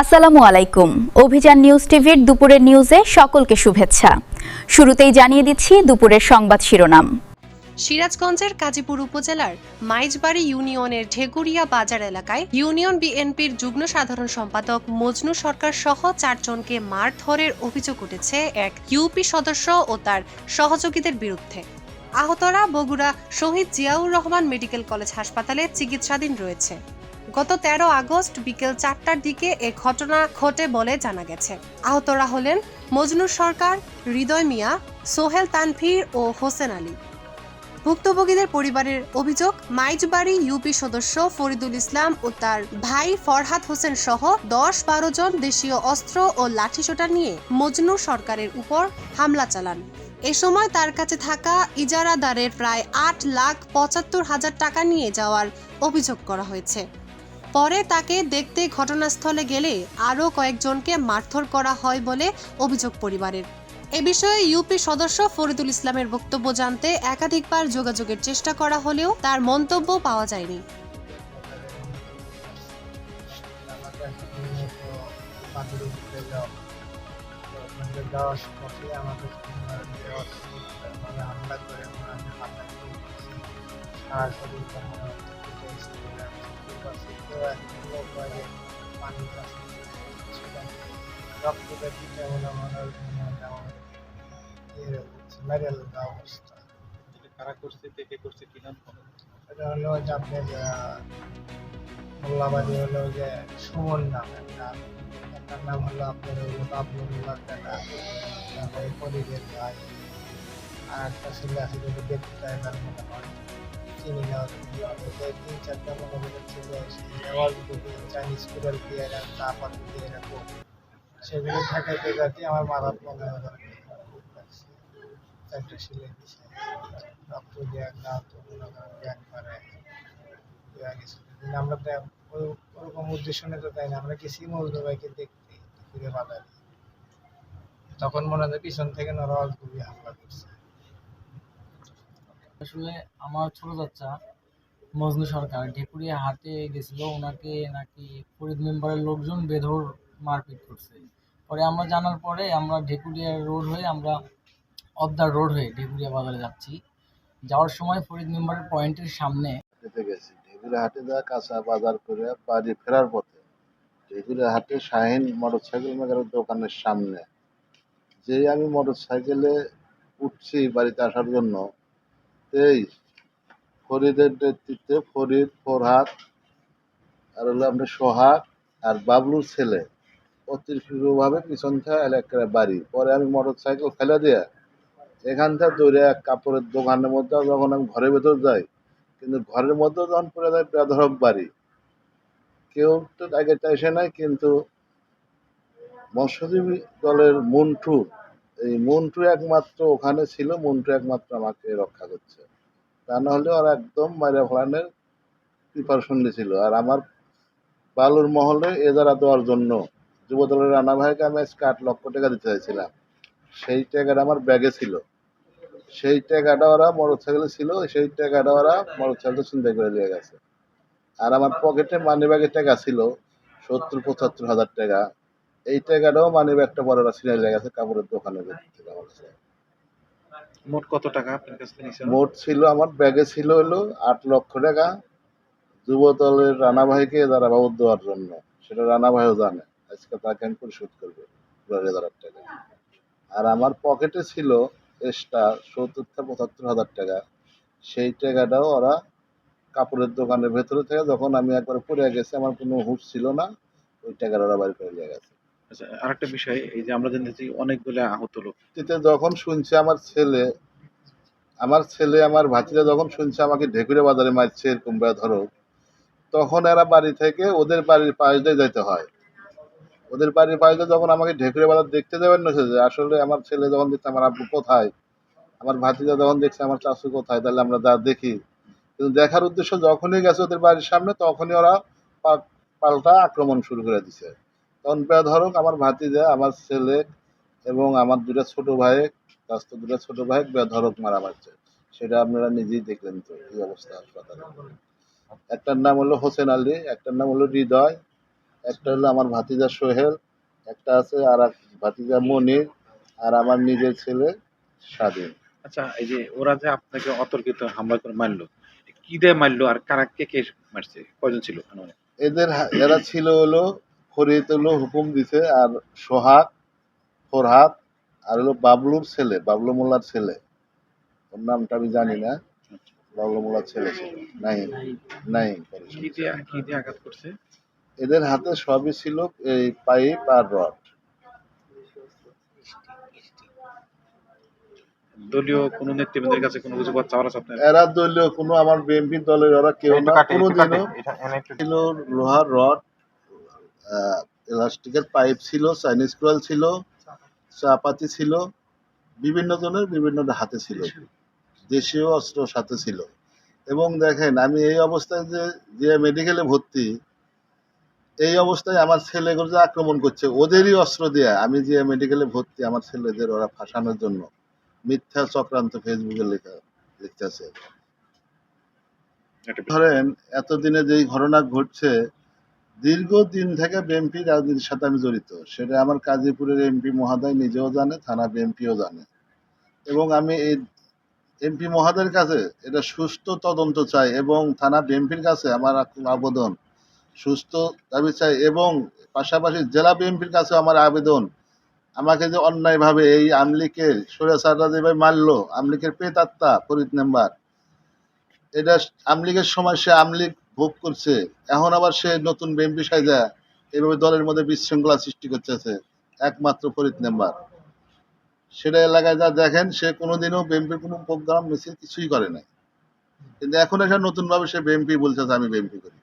আসসালামু আলাইকুম। অভিযান নিউজ টিভির দুপুরের নিউজে সকলকে শুভেচ্ছা। শুরুতেই জানিয়ে দিচ্ছি দুপুরের সংবাদ শিরোনাম। সিরাজগঞ্জের কাজীপুর উপজেলার মাইজবাড়ি ইউনিয়নের ঢেকুরিয়া বাজার এলাকায় ইউনিয়ন বিএনপির যুগ্ম সাধারণ সম্পাদক মজনু সরকার সহ 4 জনকে মারধরের অভিযোগ উঠেছে এক ইউপি সদস্য ও তার সহযোগীদের বিরুদ্ধে। আহতরা বগুড়া শহীদ জিয়াউর রহমান মেডিকেল কলেজ হাসপাতালে চিকিৎসাধীন রয়েছে। গত 13 আগস্ট বিকেল 4টার দিকে এ ঘটনা ঘটে বলে জানা গেছে। আহতরা হলেন মজনু সরকার, হৃদয় মিয়া, সোহেল তানভীর ও হোসেন আলী। ভুক্তভোগীদের পরিবারের অভিযোগ, মাইজবাড়ি ইউপি সদস্য ফরিদুল ইসলাম ও তার ভাই ফরহাদ হোসেন সহ 10-12 জন দেশীয় অস্ত্র ও লাঠিসোঁটা নিয়ে মজনু সরকারের উপর হামলা চালান। এ সময় তার কাছে থাকা ইজারাদারের প্রায় 8,75,000 টাকা নিয়ে যাওয়ার অভিযোগ করা হয়েছে। পরে তাকে দেখতে ঘটনাস্থলে গেলে আরও কয়েকজনকে মারধর করা হয় বলে অভিযোগ পরিবারের। এ বিষয়ে ইউপি সদস্য ফরিদুল ইসলামের বক্তব্য জানতে একাধিকবার যোগাযোগের চেষ্টা করা হলেও তার মন্তব্য পাওয়া যায়নি। কারা করছে, কে করছে, কি নাম? এটা হলো যে আপনার মোল্লাবাড়ি হলো যে সুমন নাম একটার নাম হলো আপনার হলো বাবলুল্লাহ টাকা, তারপরে ফরিদের ভাই, আর একটা ছেলে আছে যদি দেখতে ড্রাইভার মনে হয় চিনি না, 3-4টা মনে করে ছিল চাইনিজ কুড়াল দিয়ে এরা চা পাতি দিয়ে এরকম সেগুলো ঠেকাইতে যাতে আমার মারার মনে হয় একটা ছেলে দিছে রক্ত দিয়ে গাছ একবারে আমরা তো ওরকম উদ্দেশ্য নিয়ে তো তাই না, আমরা গেছি মজনু ভাইকে দেখতে ঘুরে বাজারে, তখন মনে হয় পিছন থেকে নরওয়াজ গুলি হামলা করছে। আসলে আমার ছোট চাচা মজনু সরকার ঢেকুরিয়া হাটে গেছিল, ওনাকে নাকি ফরিদ মেম্বারের লোকজন বেধর মারপিট করছে। পরে আমরা জানার পরে আমরা ঢেকুরিয়া রোড হয়ে আমরা অবদার রোড হয়ে ঢেকুরিয়া বাজারে যাচ্ছি। যাওয়ার সময় ফরিদ মেম্বারের পয়েন্টের সামনে গেছি ঢেকুরিয়া হাটে যা কাঁচা বাজার করে বাড়ি ফেরার পথে ঢেকুরিয়া হাটে শাহিন মোটরসাইকেল মেকারের দোকানের সামনে যেই আমি মোটরসাইকেলে উঠছি বাড়িতে আসার জন্য, এই ফরিদের নেতৃত্বে ফরিদ, ফরহাদ আর হলো আপনার সোহাগ আর বাবলুর ছেলে অতিরিক্তভাবে পিছন থেকে এলাকার বাড়ি। পরে আমি মোটরসাইকেল ফেলে দিয়ে এখান থেকে দৌড়ে এক কাপড়ের দোকানের মধ্যে যখন আমি ঘরের ভেতর যাই, কিন্তু ঘরের মধ্যে যখন পড়ে যায় বেধড়ক বাড়ি, কেউ তো আগে এসে নাই, কিন্তু মৎস্যজীবী দলের মন্টু, এই মন্টু একমাত্র ওখানে ছিল, মন্টু একমাত্র আমাকে রক্ষা করছে, তা নাহলে ওরা একদম মাইরা ফেলানোর প্রিপারেশন নিয়েছিল। আর আমার বালুর মহলে এজারা দেওয়ার জন্য যুবদলের রানা ভাইকে আমি আজকে 8 লক্ষ টাকা দিতে চাইছিলাম, সেই টাকাটা আমার ব্যাগে ছিল, সেই টাকাটা ওরা মোটরসাইকেলে ছিল, সেই টাকাটা ওরা মোটরসাইকেল চিন্তা করে দিয়ে গেছে। আর আমার পকেটে মানি ব্যাগের টাকা ছিল 70-75 হাজার টাকা, এই টাকাটাও মানি ব্যাগটা পরে ওরা ছিঁড়ে লেগে গেছে কাপড়ের দোকানে থেকে আমার কাছে। মোট কত টাকা আপনার কাছ থেকে নিয়েছিল? মোট ছিল আমার ব্যাগে ছিল হলো 8 লক্ষ টাকা, যুব দলের রানা ভাইকে যারা বাবদ দেওয়ার জন্য, সেটা রানা ভাইও জানে, আজকে তাকে আমি পরিশোধ করবো 12,000 টাকা। আর আমার পকেটে ছিল এক্সট্রা 70-75 হাজার টাকা, সেই টাকাটাও ওরা কাপড়ের দোকানের ভেতরে থেকে যখন আমি একবার পড়ে গেছি, আমার কোনো হুঁশ ছিল না, ওই টাকাটা ওরা বাড়ি করে নিয়ে গেছে। আচ্ছা, আরেকটা বিষয়, এই যে আমরা জেনেছি অনেকগুলো আহত লোক, যখন শুনছে আমার ভাতিজা যখন শুনছে আমাকে ঢেকুরিয়া বাজারে মারছে এরকম ধরো, তখন এরা বাড়ি থেকে ওদের বাড়ির পাশ দিয়ে যেতে হয়, ওদের বাড়ির পাশ দিয়ে যখন আমাকে ঢেকুরিয়া বাজার দেখতে যাবেন না, আসলে আমার ছেলে যখন দেখছে আমার আব্বু কোথায়, আমার ভাতিজা যখন দেখছে আমার চাচু কোথায়, তাহলে আমরা যা দেখি, কিন্তু দেখার উদ্দেশ্য যখনই গেছে ওদের বাড়ির সামনে, তখনই ওরা পাল্টা আক্রমণ শুরু করে দিছে। তখন বেধড়ক আমার ভাতিজা, আমার ছেলে এবং আমার 2টা ছোট ভাই, রাস্তা 2টা ছোট ভাই বেধড়ক মারা মারছে, সেটা আপনারা নিজেই দেখলেন তো এই অবস্থা হাসপাতালে। একটার নাম হলো হোসেন আলী, একটার নাম হলো হৃদয়, একটা হলো আমার ভাতিজা সোহেল, একটা আছে আর এক ভাতিজা মনির, আর আমার নিজের ছেলে স্বাধীন। আচ্ছা, এই যে ওরা যে আপনাকে অতর্কিত হামলা করে মারলো, কি দিয়ে মারলো আর কারা কে মারছে, কয়জন ছিল আনুমানিক? এরা ছিল হলো ফরিদ হলো হুকুম দিছে, আর সোহাগ, ফরহাদ, আর হলো বাবলুর ছেলে, বাবলু মোল্লার ছেলে, ওর নামটা আমি জানি না। বাবলু মোল্লার ছেলে ছিল নাইম, নাইম পরিচয়। কি দিয়ে আঘাত করছে? এদের হাতে সবই ছিল এই পাইপ আর রড। দলীয় কোনো নেতৃবৃন্দের কাছে কোনো কিছু চাওয়ার আছে আপনার? এরা দলীয় কোনো, আমার বিএনপি দলের ওরা কেউ না, কোনোদিনও ছিল। লোহার রড, ইলাস্টিকের পাইপ ছিল, চাইনিজ কয়েল ছিল, চাপাতি ছিল, বিভিন্ন জনের বিভিন্ন হাতে ছিল, দেশীয় অস্ত্র সাথে ছিল। এবং দেখেন আমি এই অবস্থায় যে মেডিকেলে ভর্তি, এই অবস্থায় আমার ছেলেগুলো যে আক্রমণ করছে ওদেরই অস্ত্র দিয়ে, আমি যে মেডিকেলে ভর্তি আমার ছেলেদের ওরা ফাঁসানোর জন্য মিথ্যা চক্রান্ত ফেসবুকে লিখতেছে। ধরেন এতদিনে যেই ঘটনা ঘটছে, দীর্ঘদিন থেকে বিএনপি রাজনীতির সাথে আমি জড়িত, সেটা আমার গাজীপুরের এমপি মহোদয় নিজেও জানে, থানা বিএনপিও জানে। এবং আমি এই এমপি মহোদয়ের কাছে এটা সুষ্ঠু তদন্ত চাই, এবং থানা বিএনপির কাছে আমার আবেদন সুস্থ দাবি চাই, এবং পাশাপাশি জেলা বিএনপির কাছে আমার আবেদন, আমাকে যে অন্যায়ভাবে এই আমলিকের স্বৈরাচাররা যেভাবে মারলো, আমলিকের প্রেতাত্মা ফরিদ মেম্বার, এটা আমলিগের সময় সে আমলিগ ভোগ করছে, এখন আবার সে নতুন বিএনপি সাইজা এইভাবে দলের মধ্যে বিশৃঙ্খলা সৃষ্টি করতেছে একমাত্র ফরিদ মেম্বার। সেটা এলাকায় যা দেখেন, সে কোনোদিনও বিএনপির কোনো প্রোগ্রাম মিছিল কিছুই করে নাই, কিন্তু এখন এসে নতুন ভাবে সে বিএনপি বলছে যে আমি বিএনপি করি।